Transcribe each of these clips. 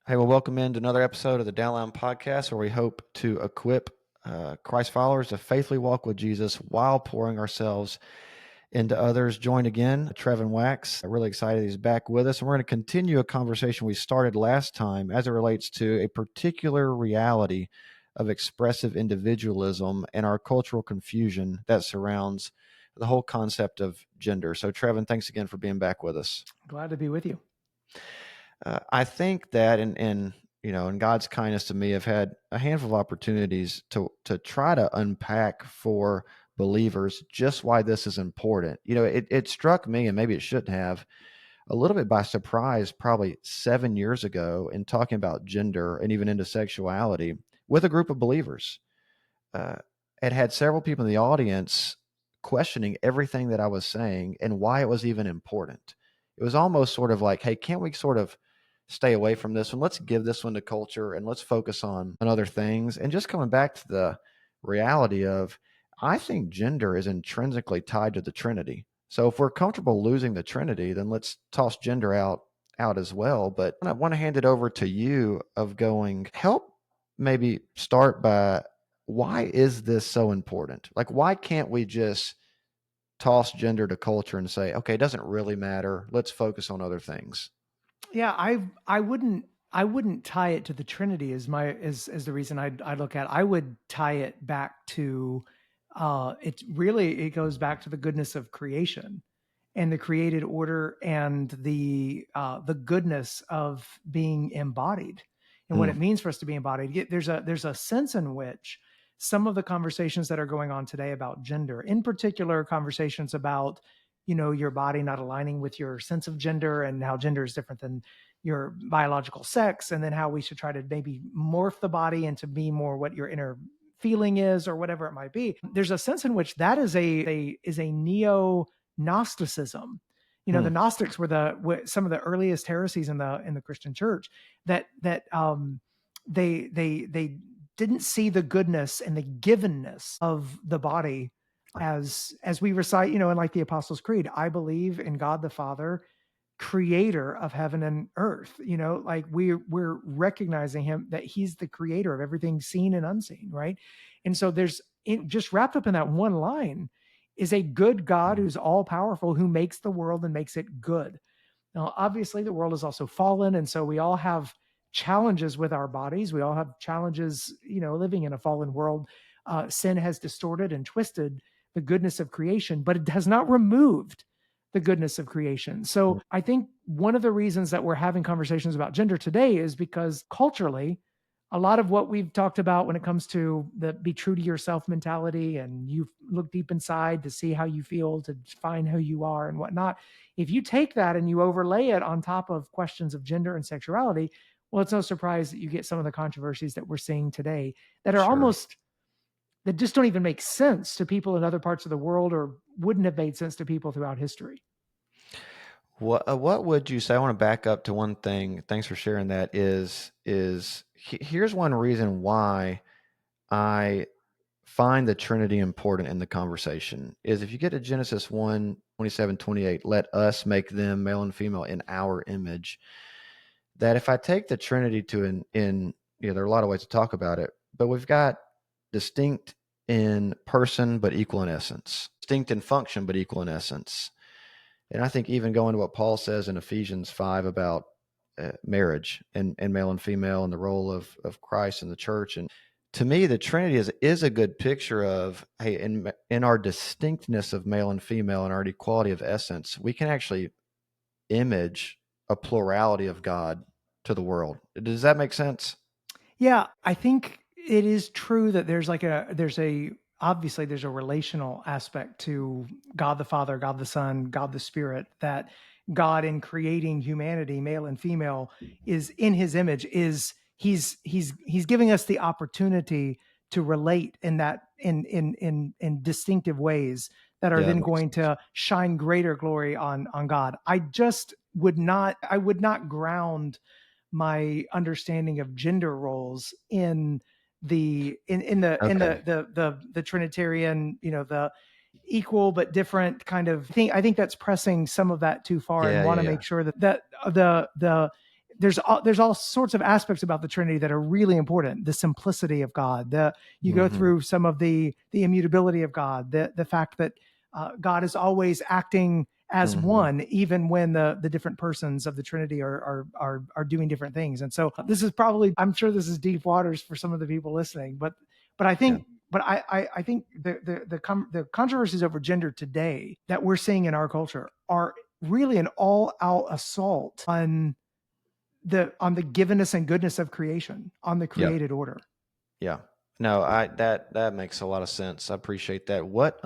Hey, well, welcome into another episode of the Downline podcast, where we hope to equip Christ followers to faithfully walk with Jesus while pouring ourselves into others. Joined again, Trevin Wax. I'm really excited he's back with us, and we're going to continue a conversation we started last time as it relates to a particular reality of expressive individualism and our cultural confusion that surrounds the whole concept of gender. So, Trevin, thanks again for being back with us. Glad to be with you. I think that in God's kindness to me, I've had a handful of opportunities to try to unpack for believers just why this is important. It struck me, and maybe it shouldn't have, a little bit by surprise, probably 7 years ago, in talking about gender and even into sexuality with a group of believers. Uh, and had several people in the audience questioning everything that I was saying and why it was even important. It was almost sort of like, hey, can't we sort of stay away from this one? Let's give this one to culture and let's focus on other things. And just coming back to the reality of, I think gender is intrinsically tied to the Trinity. So if we're comfortable losing the Trinity, then let's toss gender out as well. But I want to hand it over to you of going, help maybe start by, why is this so important? Like, why can't we just toss gender to culture and say, okay, it doesn't really matter. Let's focus on other things. Yeah, I wouldn't tie it to the Trinity as the reason I look at it. I would tie it back to it goes back to the goodness of creation and the created order and the goodness of being embodied and what Mm, it means for us to be embodied. There's a sense in which some of the conversations that are going on today about gender, in particular conversations about your body not aligning with your sense of gender and how gender is different than your biological sex, and then how we should try to maybe morph the body into be more what your inner feeling is or whatever it might be. There's a sense in which that is a neo Gnosticism. The mm, Gnostics were some of the earliest heresies in the Christian church that they didn't see the goodness and the givenness of the body as we recite, in like the Apostles' Creed. I believe in God the Father, creator of heaven and earth. Like we're recognizing him, that he's the creator of everything seen and unseen, right? And so just wrapped up in that one line is a good God who's all powerful, who makes the world and makes it good. Now, obviously, the world is also fallen, and so we all have challenges with our bodies. We all have challenges, living in a fallen world. Sin has distorted and twisted the goodness of creation, but it has not removed the goodness of creation. mm. So I think one of the reasons that we're having conversations about gender today is because culturally, a lot of what we've talked about when it comes to the be true to yourself mentality, and you look deep inside to see how you feel, to find who you are and whatnot. If you take that and you overlay it on top of questions of gender and sexuality, well, it's no surprise that you get some of the controversies that we're seeing today that are Sure. almost, that just don't even make sense to people in other parts of the world, or wouldn't have made sense to people throughout history. What would you say? I want to back up to one thing. Thanks for sharing that. Here's one reason why I find the Trinity important in the conversation is, if you get to Genesis 1:27-28, let us make them male and female in our image. That if I take the Trinity to there are a lot of ways to talk about it, but we've got distinct in person but equal in essence, distinct in function but equal in essence. And I think even going to what Paul says in Ephesians 5 about marriage and male and female and the role of Christ in the church. And to me, the Trinity is a good picture of, hey, in our distinctness of male and female and our equality of essence, we can actually image a plurality of God to the world. Does that make sense? Yeah, I think it is true that obviously there's a relational aspect to God the Father, God the Son, God the Spirit, that God, in creating humanity, male and female, is in his image, is he's giving us the opportunity to relate in distinctive ways that are Yeah, that then makes going sense. to shine greater glory on God. I would not ground my understanding of gender roles in Okay. the Trinitarian, the equal but different kind of thing. I think that's pressing some of that too far, and Yeah, want yeah, to yeah. make sure that the there's all sorts of aspects about the Trinity that are really important. The simplicity of God, you go Mm-hmm. through some of the immutability of God, the fact that God is always acting as Mm-hmm. one, even when the different persons of the Trinity are doing different things. And so this is probably, I'm sure this is deep waters for some of the people listening, but I think, I think the controversies over gender today that we're seeing in our culture are really an all-out assault on the givenness and goodness of creation, on the Yep. created order. Yeah. No, that makes a lot of sense. I appreciate that. What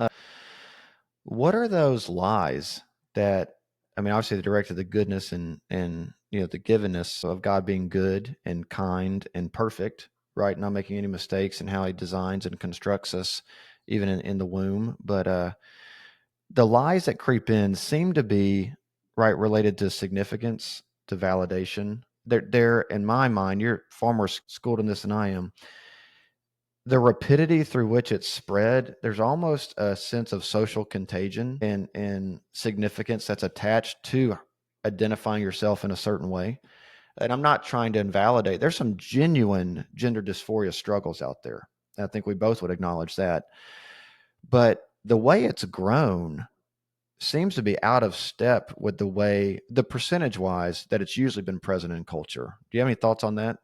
are those lies that, I mean, obviously they're directed to the goodness and the givenness of God being good and kind and perfect, right? Not making any mistakes in how he designs and constructs us, even in the womb. But the lies that creep in seem to be right related to significance, to validation. They're in my mind, you're far more schooled in this than I am. The rapidity through which it's spread, there's almost a sense of social contagion and significance that's attached to identifying yourself in a certain way. And I'm not trying to invalidate. There's some genuine gender dysphoria struggles out there. I think we both would acknowledge that. But the way it's grown seems to be out of step with the percentage wise that it's usually been present in culture. Do you have any thoughts on that?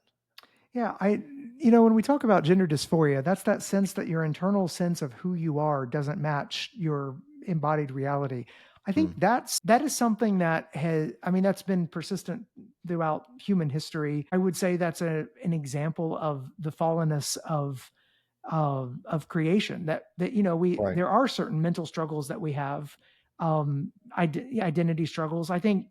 Yeah, when we talk about gender dysphoria, that's that sense that your internal sense of who you are doesn't match your embodied reality. I think Hmm. that is something that that's been persistent throughout human history. I would say that's an example of the fallenness of creation, that Right. there are certain mental struggles that we have, identity struggles. I think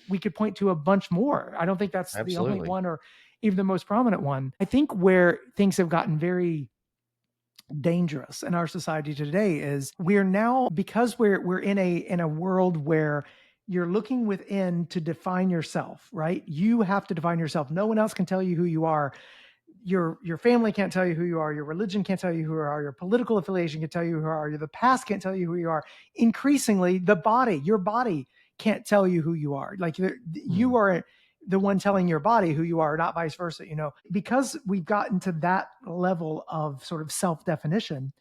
we could point to a bunch more. I don't think that's the only Absolutely. one or even the most prominent one. I think where things have gotten very dangerous in our society today is we're now, because we're in a world where you're looking within to define yourself, right? You have to define yourself. No one else can tell you who you are. Your family can't tell you who you are. Your religion can't tell you who you are. Your political affiliation can't tell you who you are. The past can't tell you who you are. Increasingly, your body can't tell you who you are. Like Hmm. you are the one telling your body who you are, not vice versa. Because we've gotten to that level of sort of self-definition,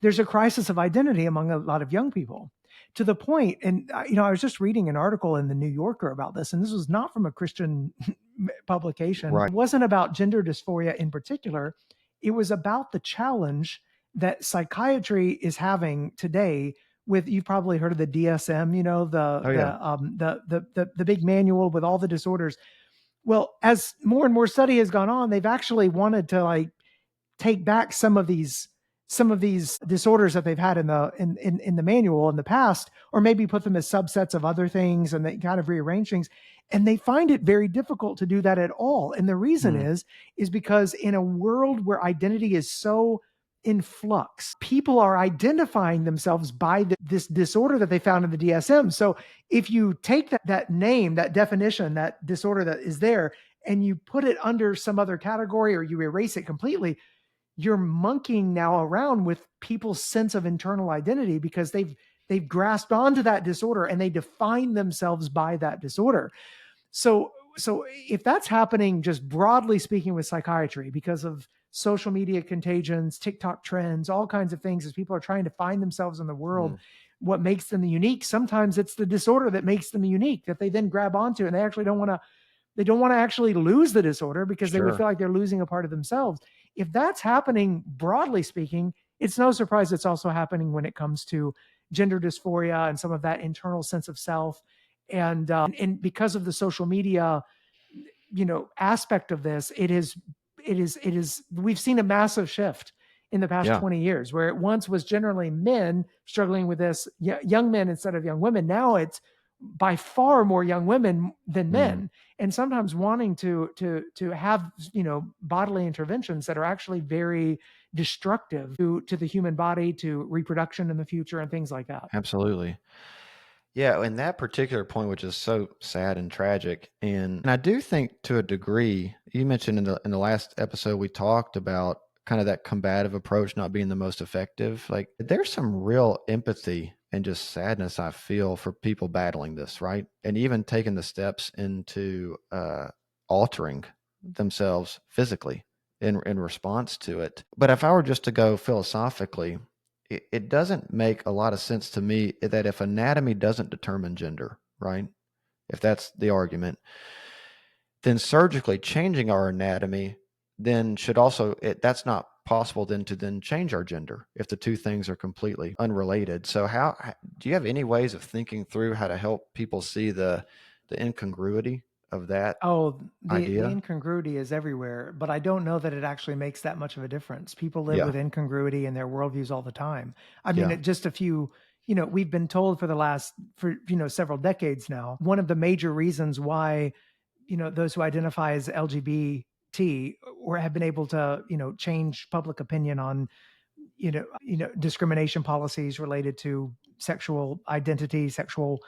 there's a crisis of identity among a lot of young people, to the point, and I was just reading an article in the New Yorker about this, and this was not from a Christian publication. Right. It wasn't about gender dysphoria in particular. It was about the challenge that psychiatry is having today with, you've probably heard of the DSM, Oh yeah. the big manual with all the disorders. Well, as more and more study has gone on, they've actually wanted to take back some of these disorders that they've had in the manual in the past, or maybe put them as subsets of other things, and they kind of rearrange things. And they find it very difficult to do that at all. And the reason Hmm. is because in a world where identity is so in flux, people are identifying themselves by this disorder that they found in the DSM. So if you take that name, that definition, that disorder that is there, and you put it under some other category, or you erase it completely, you're monkeying now around with people's sense of internal identity, because they've grasped onto that disorder and they define themselves by that disorder. So if that's happening, just broadly speaking, with psychiatry, because of social media contagions, TikTok trends, all kinds of things, as people are trying to find themselves in the world, Hmm. what makes them unique, sometimes it's the disorder that makes them unique, that they then grab onto, and they actually don't want to actually lose the disorder, because they would Sure. feel like they're losing a part of themselves. If that's happening, broadly speaking, it's no surprise it's also happening when it comes to gender dysphoria and some of that internal sense of self. And because of the social media, aspect of this, we've seen a massive shift in the past Yeah. 20 years, where it once was generally men struggling with this, young men instead of young women. Now it's by far more young women than Mm. men, and sometimes wanting to have bodily interventions that are actually very destructive to the human body, to reproduction in the future, and things like that. Absolutely. Yeah, and that particular point, which is so sad and tragic, and I do think to a degree, you mentioned in the last episode we talked about kind of that combative approach not being the most effective. Like there's some real empathy and just sadness I feel for people battling this, right? And even taking the steps into altering themselves physically in response to it. But if I were just to go philosophically, it doesn't make a lot of sense to me that if anatomy doesn't determine gender, right? If that's the argument, then surgically changing our anatomy then should also that's not possible then to then change our gender if the two things are completely unrelated. So how do you have any ways of thinking through how to help people see the incongruity of that Oh, the idea? incongruity is everywhere, but I don't know that it actually makes that much of a difference. People live Yeah. with incongruity in their worldviews all the time. I mean, Yeah. just a few, we've been told for several decades now, one of the major reasons why, those who identify as LGBT or have been able to, change public opinion on discrimination policies related to sexual identity, sexual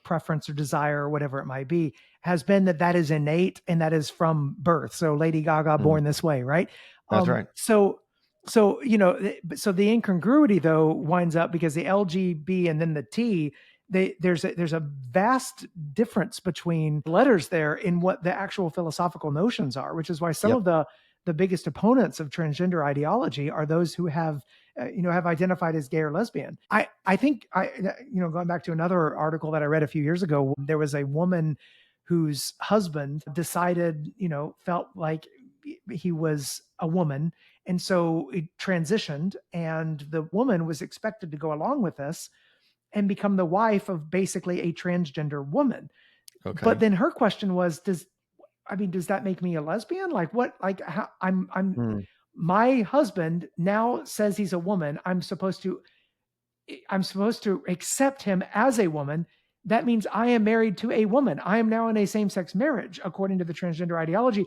preference or desire or whatever it might be, has been that is innate and that is from birth. So Lady Gaga, Mm, born this way, right? that's right. So the incongruity though winds up because the LGB and then the T, there's a vast difference between letters there in what the actual philosophical notions are, which is why some Yep. of the biggest opponents of transgender ideology are those who have have identified as gay or lesbian. I think going back to another article that I read a few years ago, there was a woman whose husband decided, felt like he was a woman, and so it transitioned, and the woman was expected to go along with this and become the wife of basically a transgender woman. But Okay. then her question was, does that make me a lesbian? Like what? Like how, Mm, my husband now says he's a woman. I'm supposed to accept him as a woman. That means I am married to a woman. I am now in a same-sex marriage according to the transgender ideology.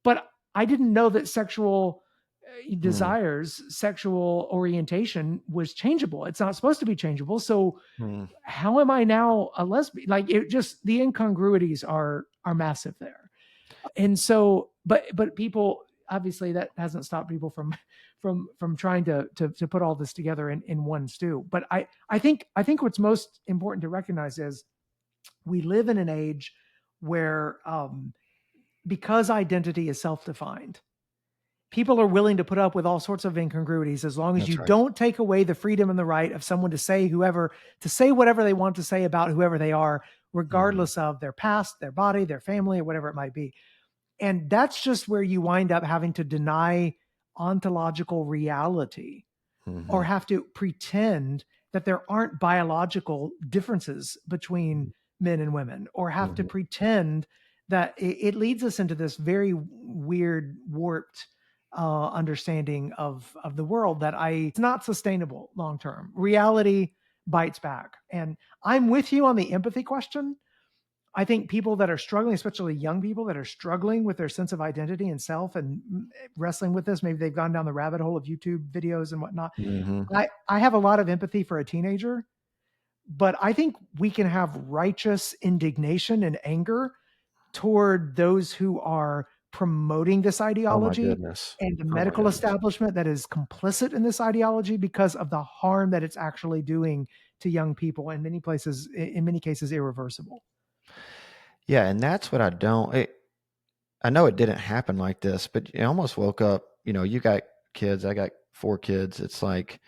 But I didn't know that sexual mm, desires, sexual orientation was changeable. It's not supposed to be changeable. So mm. how am I now a lesbian? Like it just the incongruities are massive there. And so but people, obviously that hasn't stopped people from trying to put all this together in one stew. But I think what's most important to recognize is we live in an age where because identity is self-defined, people are willing to put up with all sorts of incongruities as long as you That's right. don't take away the freedom and the right of someone to say whatever they want to say about whoever they are, Mhm, regardless of their past, their body, their family, or whatever it might be. And that's just where you wind up having to deny ontological reality or mhm, have to pretend that there aren't biological differences between men and women, or have to mhm. pretend that it leads us into this very weird, warped understanding of the world that it's not sustainable long term. Reality bites back. And I'm with you on the empathy question. I think people that are struggling, especially young people that are struggling with their sense of identity and self and wrestling with this, maybe they've gone down the rabbit hole of YouTube videos and whatnot. Mhm. I have a lot of empathy for a teenager, but I think we can have righteous indignation and anger toward those who are promoting this Oh my ideology goodness. and the Oh my medical goodness. establishment that is complicit in this ideology because of the harm that it's actually doing to young people in many cases irreversible. Yeah, and that's what I know it didn't happen like this, but I almost woke up, you got kids, I got 4 kids. It's like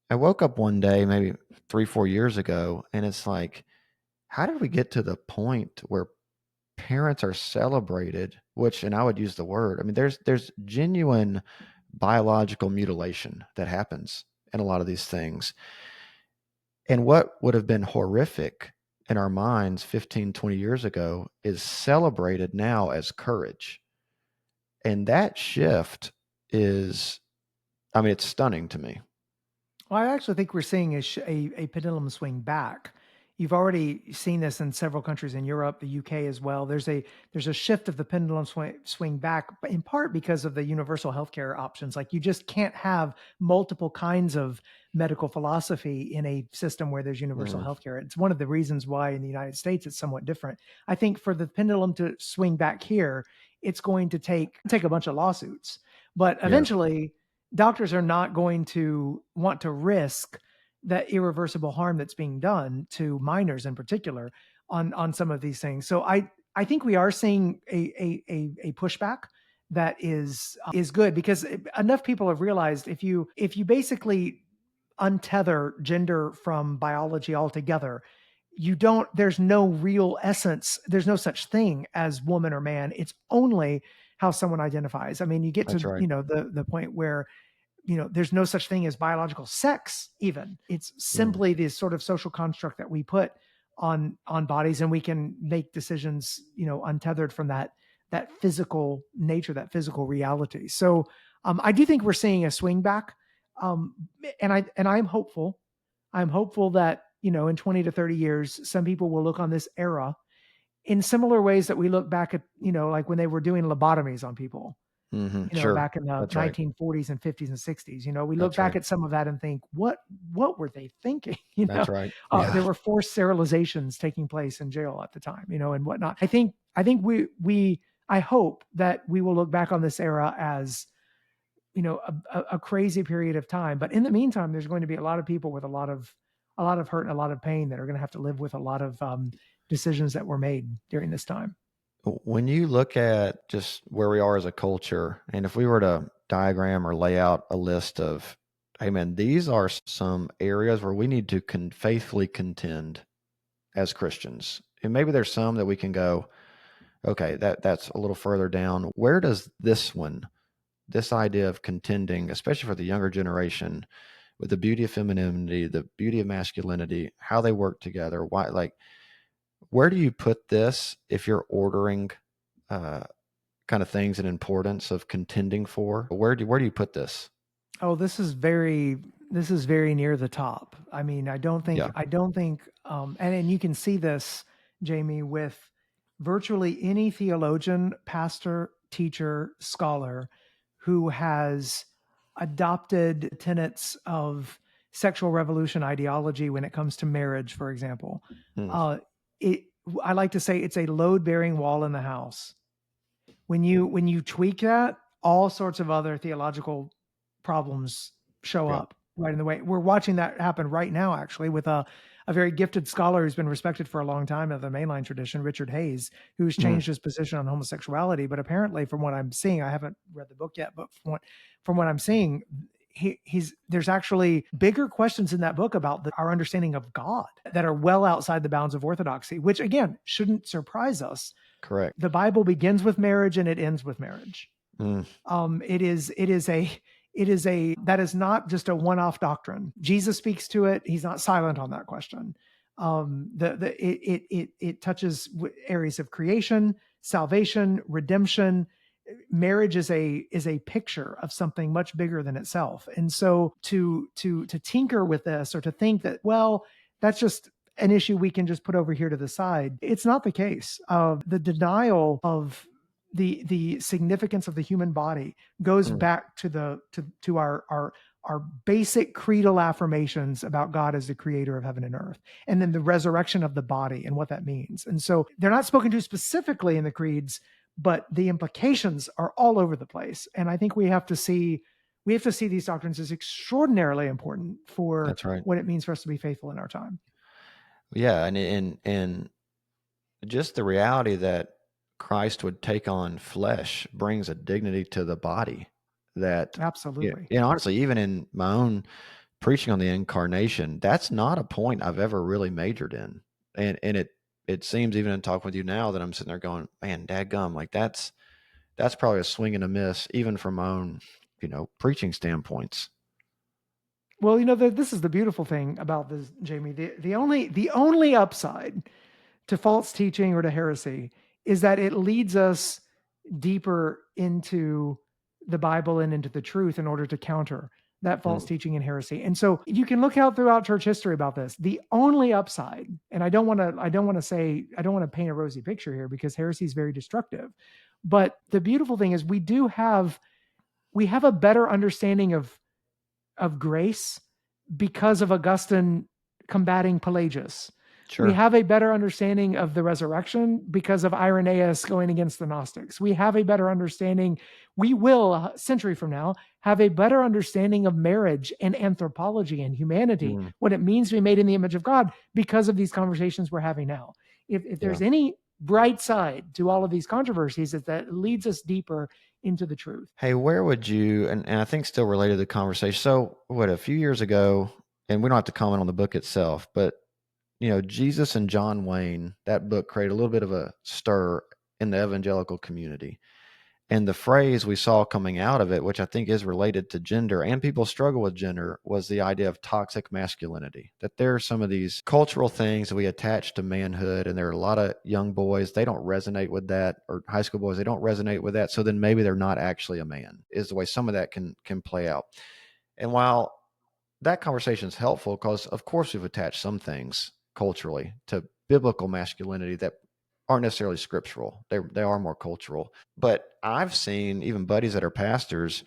I woke up one day maybe 3, 4 years ago, and it's like, how did we get to the point where parents are celebrated, which and I would use the word. I mean, there's genuine biological mutilation that happens in a lot of these things. And what would have been horrific in our minds 15, 20 years ago is celebrated now as courage. And that shift is, I mean, it's stunning to me. Well, I actually think we're seeing a pendulum swing back. You've already seen this in several countries in Europe, the UK as well. There's a shift of the pendulum swing back, but in part because of the universal healthcare options. Like you just can't have multiple kinds of medical philosophy in a system where there's universal Mm, healthcare. It's one of the reasons why in the United States it's somewhat different. I think for the pendulum to swing back here, it's going to take a bunch of lawsuits, but yeah. eventually doctors are not going to want to risk that irreversible harm that's being done to minors in particular on some of these things. So I think we are seeing a pushback that is good, because enough people have realized if you basically untether gender from biology altogether, there's no real essence. There's no such thing as woman or man. It's only how someone identifies. I mean, you get to, That's right. the point where, there's no such thing as biological sex even. It's Mm. simply this sort of social construct that we put on bodies, and we can make decisions, untethered from that physical nature, that physical reality. So I do think we're seeing a swing back. Um, and I'm hopeful. I'm hopeful that, in 20 to 30 years, some people will look on this era in similar ways that we look back at, like when they were doing lobotomies on people, Sure. back in the That's right. 1940s and 50s and 60s. We look That's back right. at some of that and think, what were they thinking? That's right. Yeah. There were forced sterilizations taking place in jail at the time, and whatnot. I think I hope that we will look back on this era as, a crazy period of time. But in the meantime, there's going to be a lot of people with a lot of hurt and a lot of pain that are going to have to live with a lot of decisions that were made during this time. When you look at just where we are as a culture, and if we were to diagram or lay out a list of, hey man, these are some areas where we need to faithfully contend as Christians. And maybe there's some that we can go, okay, that's a little further down. Where does this idea of contending, especially for the younger generation, with the beauty of femininity, the beauty of masculinity, how they work together, why, like, where do you put this if you're ordering uh, kind of things in importance of contending for? Where do you put this? Oh, this is very near the top. I mean, Yeah. I don't think, and you can see this, Jamie, with virtually any theologian, pastor, teacher, scholar who has adopted tenets of sexual revolution ideology when it comes to marriage, for example. Mm, Uh, it, I like to say it's a load bearing wall in the house. When you tweak that, all sorts of other theological problems show yeah. up right in the way. We're watching that happen right now, actually, with a very gifted scholar who's been respected for a long time of the mainline tradition, Richard Hayes, who's Mm, changed his position on homosexuality. But apparently, from what I'm seeing, I haven't read the book yet, but from what I'm seeing, there's actually bigger questions in that book about our understanding of God that are well outside the bounds of orthodoxy, which again shouldn't surprise us. correct. The Bible begins with marriage and it ends with marriage. Mm, That is not just a one-off doctrine. Jesus speaks to it. He's not silent on that question. It touches areas of creation, salvation, redemption. Marriage is a picture of something much bigger than itself. And so to tinker with this, or to think that, well, that's just an issue we can just put over here to the side, it's not the case. The denial of the significance of the human body goes mm, back to our basic creedal affirmations about God as the creator of heaven and earth, and then the resurrection of the body and what that means. And so they're not spoken to specifically in the creeds, but the implications are all over the place. And I think we have to see these doctrines as extraordinarily important for that's right. what it means for us to be faithful in our time. Yeah, and just the reality that Christ would take on flesh brings a dignity to the body that, yeah, Absolutely. and honestly, even in my own preaching on the incarnation, that's not a point I've ever really majored in. And it seems, even in talking with you now, that I'm sitting there going, man, dadgum, like that's probably a swing and a miss, even from my own, preaching standpoints. Well, this is the beautiful thing about this, Jamie. The only upside to false teaching or to heresy is that it leads us deeper into the Bible and into the truth in order to counter that false Mm, teaching and heresy. And so you can look out throughout church history about this. The only upside, and I don't want to paint a rosy picture here, because heresy is very destructive. But the beautiful thing is we have a better understanding of grace because of Augustine combating Pelagius. We Sure. have a better understanding of the resurrection because of Irenaeus going against the Gnostics. We have a better understanding. We will, a century from now, have a better understanding of marriage and anthropology and humanity, Mm, what it means to be made in the image of God because of these conversations we're having now. If yeah. there's any bright side to all of these controversies, is that it leads us deeper into the truth. Hey, where would you, and I think still related to the conversation. So, what, a few years ago, and we don't have to comment on the book itself, but, Jesus and John Wayne, that book created a little bit of a stir in the evangelical community. And the phrase we saw coming out of it, which I think is related to gender and people struggle with gender, was the idea of toxic masculinity. That there are some of these cultural things that we attach to manhood, and there are a lot of young boys, they don't resonate with that, or high school boys, they don't resonate with that. So then maybe they're not actually a man, is the way some of that can play out. And while that conversation is helpful, because of course we've attached some things culturally to biblical masculinity that aren't necessarily scriptural. They are more cultural. But I've seen even buddies that are pastors,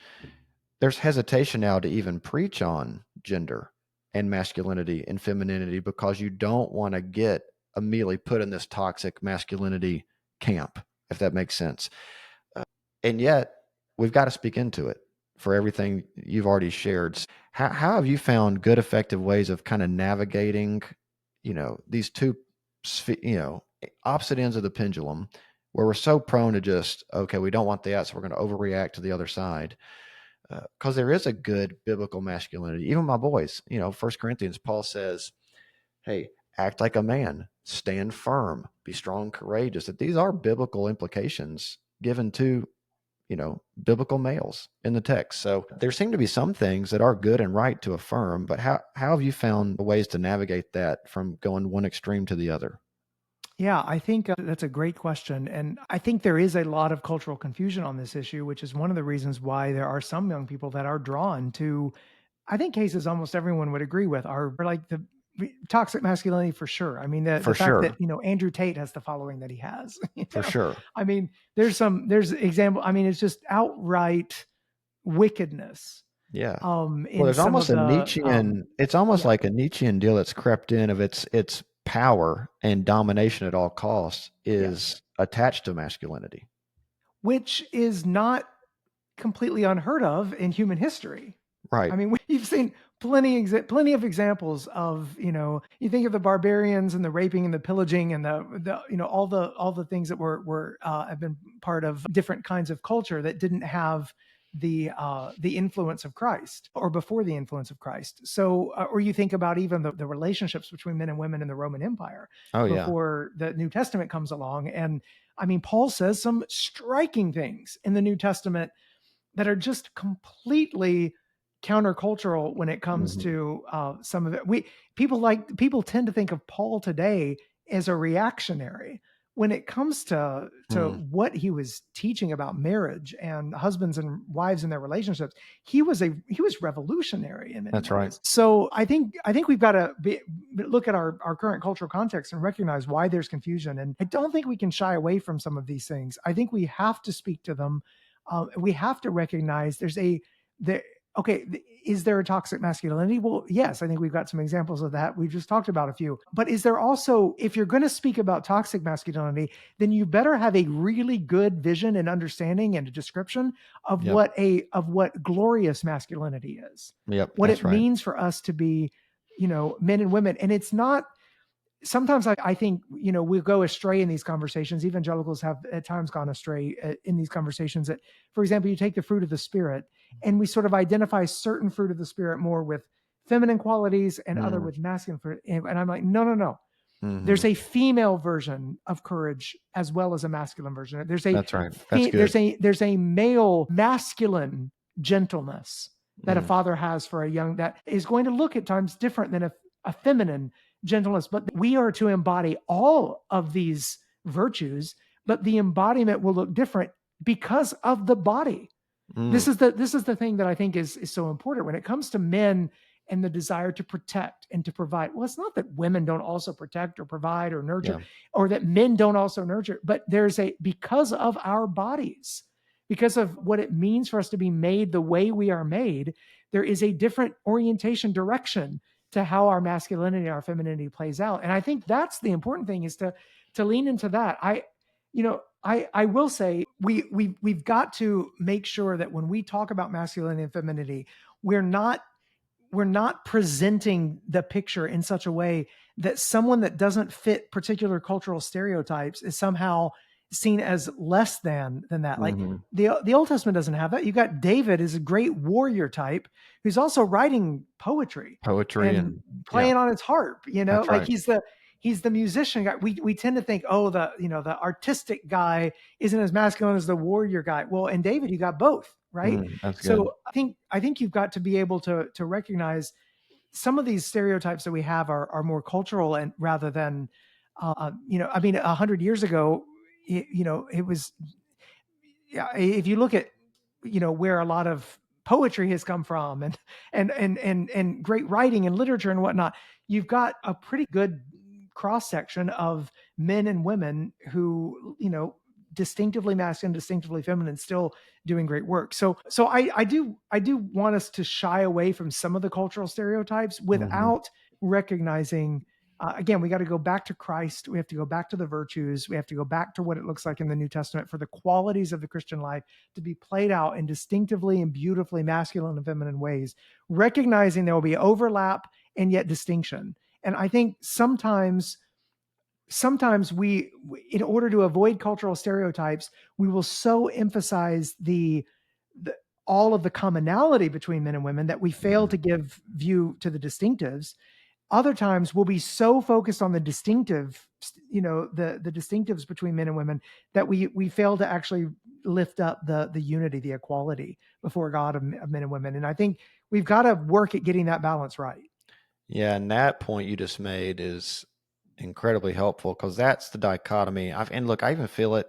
there's hesitation now to even preach on gender and masculinity and femininity because you don't want to get immediately put in this toxic masculinity camp, if that makes sense. And yet we've got to speak into it for everything you've already shared. How have you found good, effective ways of kind of navigating, these two, opposite ends of the pendulum, where we're so prone to just, okay, we don't want that, so we're going to overreact to the other side. Because there is a good biblical masculinity. Even my boys, 1 Corinthians, Paul says, hey, act like a man, stand firm, be strong, courageous. That these are biblical implications given to, biblical males in the text. So there seem to be some things that are good and right to affirm, but how have you found ways to navigate that from going one extreme to the other? Yeah, I think that's a great question. And I think there is a lot of cultural confusion on this issue, which is one of the reasons why there are some young people that are drawn to, I think, cases almost everyone would agree with are like the toxic masculinity for sure. I mean, the For fact that, sure. Andrew Tate has the following that he has, For sure. I mean, there's example. I mean, it's just outright wickedness Yeah. Well, in there's some almost of a the, Nietzschean, it's almost yeah, like a Nietzschean deal that's crept in of its power and domination at all costs yes, is attached to masculinity. which is not completely unheard of in human history. Right. I mean, we've seen plenty of examples of, you think of the barbarians and the raping and the pillaging and the all the things that were have been part of different kinds of culture that didn't have the influence of Christ or before the influence of Christ. So, or you think about even the relationships between men and women in the Roman Empire Oh yeah. before the New Testament comes along. And I mean, Paul says some striking things in the New Testament that are just completely countercultural when it comes Hmm. to some of it. People tend to think of Paul today as a reactionary when it comes to Mm, what he was teaching about marriage and husbands and wives and their relationships. He was revolutionary in many that's right. ways. So I think we've got to look at our current cultural context and recognize why there's confusion. And I don't think we can shy away from some of these things. I think we have to speak to them. We have to recognize there. Okay, is there a toxic masculinity? Well, yes, I think we've got some examples of that. We've just talked about a few. But is there also, if you're going to speak about toxic masculinity, then you better have a really good vision and understanding and a description of Yep. what glorious masculinity is, Yep. what That's it right. means for us to be, men and women. And it's not sometimes I think, we'll go astray in these conversations. Evangelicals have at times gone astray in these conversations that, for example, you take the fruit of the spirit and we sort of identify certain fruit of the spirit more with feminine qualities and other Mm, with masculine fruit. And I'm like, no, no, no. There's hmm. a female version of courage as well as a masculine version. That's right. That's good. There's a male masculine gentleness that a Mm, father has for a young that is going to look at times different than a feminine gentleness. But we are to embody all of these virtues, but the embodiment will look different because of the body. mm, This is the thing that I think is so important when it comes to men and the desire to protect and to provide. Well, it's not that women don't also protect or provide or nurture, yeah. or that men don't also nurture, but there's because of our bodies, because of what it means for us to be made the way we are made, there is a different orientation, direction to how our masculinity and our femininity plays out. And I think that's the important thing, is to lean into that. I will say we've got to make sure that when we talk about masculinity and femininity, we're not presenting the picture in such a way that someone that doesn't fit particular cultural stereotypes is somehow seen as less than that. Like the Old Testament doesn't have that. You got David is a great warrior type who's also writing poetry and playing on his harp, That's like right. he's the musician guy. We tend to think, oh, the artistic guy isn't as masculine as the warrior guy. Well, in David, you got both, right? That's good. So I think you've got to be able to recognize some of these stereotypes that we have are more cultural, and rather than, 100 years ago, it was, if you look at, where a lot of poetry has come from, and great writing and literature and whatnot, you've got a pretty good cross section of men and women who, distinctively masculine, distinctively feminine, still doing great work. So I do want us to shy away from some of the cultural stereotypes without recognizing, again, we got to go back to Christ. We have to go back to the virtues. We have to go back to what it looks like in the New Testament for the qualities of the Christian life to be played out in distinctively and beautifully masculine and feminine ways, recognizing there will be overlap and yet distinction. And I think sometimes we, in order to avoid cultural stereotypes, we will so emphasize the all of the commonality between men and women that we fail to give view to the distinctives. Other times we'll be so focused on the distinctive, the distinctives between men and women, that we fail to actually lift up the unity, the equality before God of men and women. And I think we've got to work at getting that balance right. Yeah, and that point you just made is incredibly helpful, because that's the dichotomy. And look, I even feel it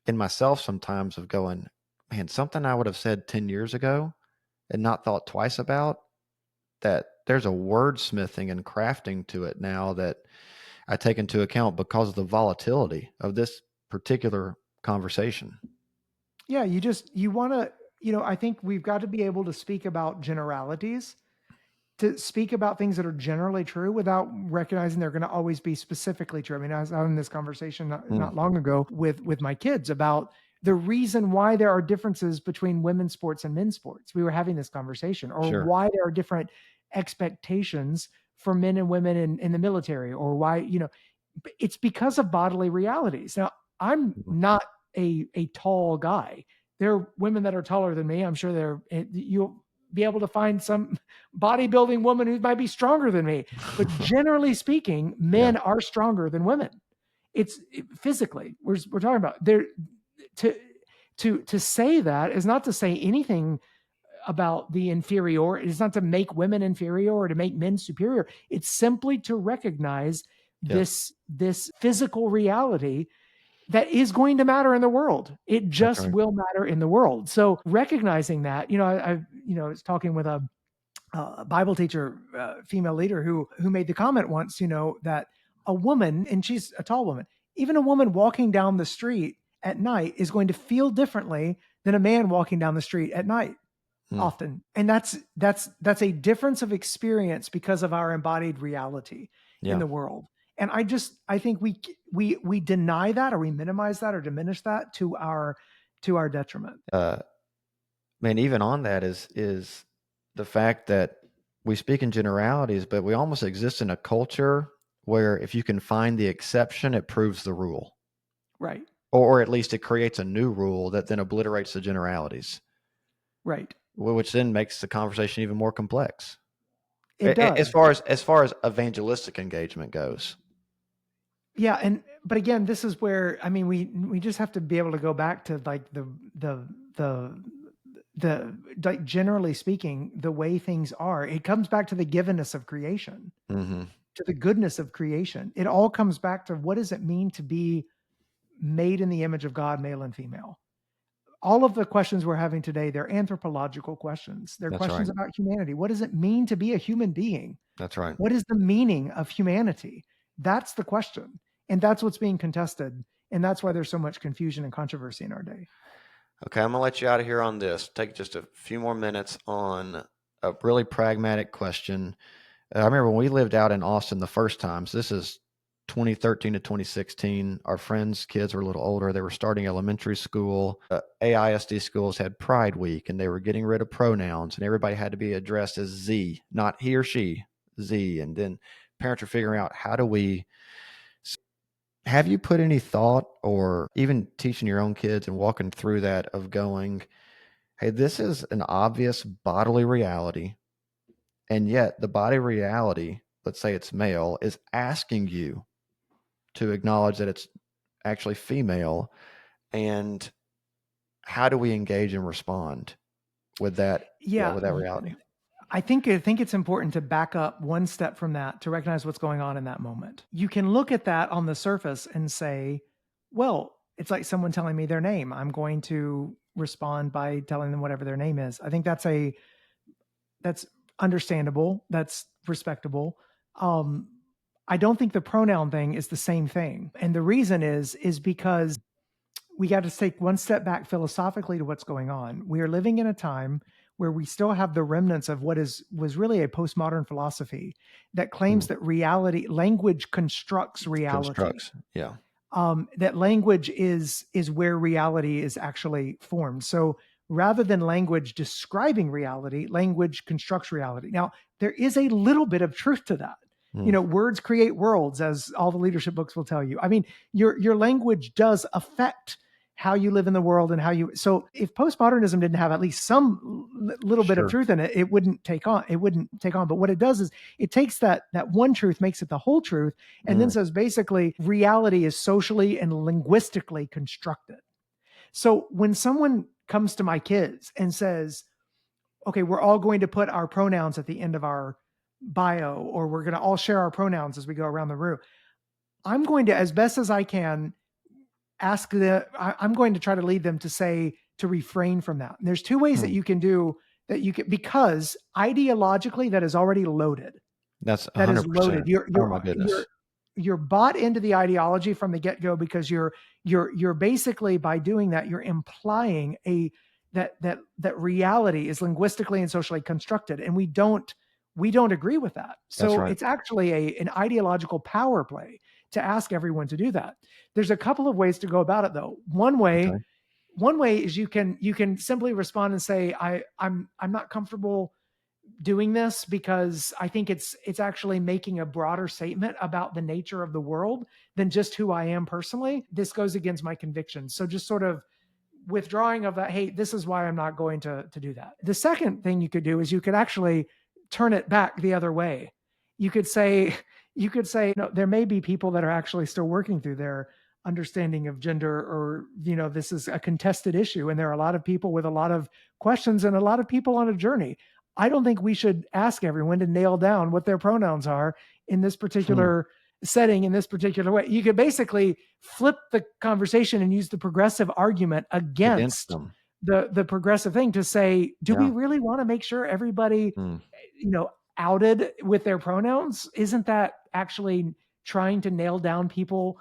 in myself sometimes, of going, man, something I would have said 10 years ago and not thought twice about, that there's a wordsmithing and crafting to it now that I take into account because of the volatility of this particular conversation. Yeah, you want to, I think we've got to be able to speak about generalities, to speak about things that are generally true without recognizing they're going to always be specifically true. I mean, I was having this conversation not long ago with my kids about the reason why there are differences between women's sports and men's sports. We were having this conversation, or Sure. why there are different expectations for men and women in the military, or why, it's because of bodily realities. Now, I'm not a tall guy. There are women that are taller than me. I'm sure you'll be able to find some bodybuilding woman who might be stronger than me. But generally speaking, men are stronger than women. Physically, we're talking about there. To say that is not to say anything about the inferior. It's not to make women inferior or to make men superior. It's simply to recognize this physical reality that is going to matter in the world. It just will matter in the world. So recognizing that, I was talking with a Bible teacher, female leader who made the comment once, that a woman, and she's a tall woman, even a woman walking down the street at night is going to feel differently than a man walking down the street at night often. And that's a difference of experience because of our embodied reality in the world. And I think we deny that, or we minimize that, or diminish that to our detriment. Man, even on that is the fact that we speak in generalities, but we almost exist in a culture where if you can find the exception, it proves the rule. Right. Or at least it creates a new rule that then obliterates the generalities. Right. Which then makes the conversation even more complex. It does. As far as evangelistic engagement goes. Yeah, but again, this is where, I mean, we just have to be able to go back to like like, generally speaking, the way things are. It comes back to the givenness of creation, to the goodness of creation. It all comes back to, what does it mean to be made in the image of God, male and female? All of the questions we're having today, they're anthropological questions. They're questions about humanity. What does it mean to be a human being? That's right. What is the meaning of humanity? That's the question. And that's what's being contested. And that's why there's so much confusion and controversy in our day. Okay, I'm going to let you out of here on this. Take just a few more minutes on a really pragmatic question. I remember when we lived out in Austin the first time. So this is 2013 to 2016. Our friends' kids were a little older. They were starting elementary school. AISD schools had Pride Week, and they were getting rid of pronouns, and everybody had to be addressed as Z, not he or she, Z. And then parents were figuring out, how do we. Have you put any thought, or even teaching your own kids and walking through that, of going, hey, this is an obvious bodily reality, and yet the body reality, let's say it's male, is asking you to acknowledge that it's actually female, and how do we engage and respond with that? Yeah, Yeah. with that reality. I think it's important to back up one step from that to recognize what's going on in that moment. You can look at that on the surface and say, well, it's like someone telling me their name. I'm going to respond by telling them whatever their name is. I think that's understandable. That's respectable. I don't think the pronoun thing is the same thing. And the reason is because we got to take one step back philosophically to what's going on. We are living in a time where we still have the remnants of what was really a postmodern philosophy that claims that language constructs reality. Constructs. Yeah. That language is where reality is actually formed. So rather than language describing reality, language constructs reality. Now, there is a little bit of truth to that. Words create worlds, as all the leadership books will tell you. I mean, your language does affect how you live in the world and how you. So if postmodernism didn't have at least some little bit of truth in it, it wouldn't take on. But what it does is it takes that one truth, makes it the whole truth, and then says basically reality is socially and linguistically constructed. So when someone comes to my kids and says, okay, we're all going to put our pronouns at the end of our bio, or we're going to all share our pronouns as we go around the room, I'm going to, as best as I can, I'm going to try to lead them to refrain from that. And there's two ways that you can do that. Because ideologically that is already loaded. That is loaded. Oh my goodness. You're bought into the ideology from the get-go, because you're basically, by doing that, you're implying that reality is linguistically and socially constructed, and we don't agree with that. So it's actually an ideological power play to ask everyone to do that. There's a couple of ways to go about it, though. One way is you can simply respond and say, I'm not comfortable doing this because I think it's actually making a broader statement about the nature of the world than just who I am personally. This goes against my convictions. So just sort of withdrawing of that, hey, this is why I'm not going to do that. The second thing you could do is you could actually turn it back the other way. You could say, no, there may be people that are actually still working through their understanding of gender, or, this is a contested issue. And there are a lot of people with a lot of questions and a lot of people on a journey. I don't think we should ask everyone to nail down what their pronouns are in this particular setting, in this particular way. You could basically flip the conversation and use the progressive argument against them. The progressive thing to say, do we really want to make sure everybody, outed with their pronouns? Isn't that actually trying to nail down people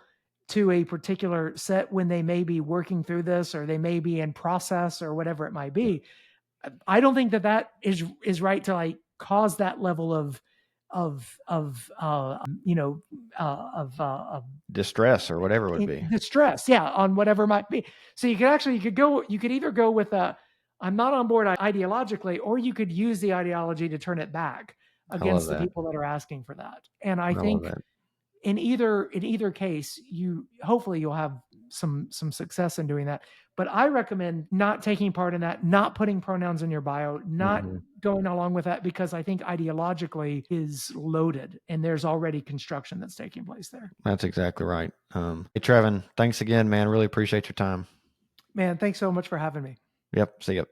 to a particular set when they may be working through this, or they may be in process, or whatever it might be? I don't think that is right to cause that level of distress, or whatever it would be. Distress, on whatever it might be. So you could either go with I'm not on board ideologically, or you could use the ideology to turn it back against the people that are asking for that. And I think in either case, hopefully you'll have some success in doing that. But I recommend not taking part in that, not putting pronouns in your bio, not going along with that, because I think ideologically is loaded and there's already construction that's taking place there. That's exactly right. Hey, Trevin, thanks again, man. Really appreciate your time. Man, thanks so much for having me. Yep. See you.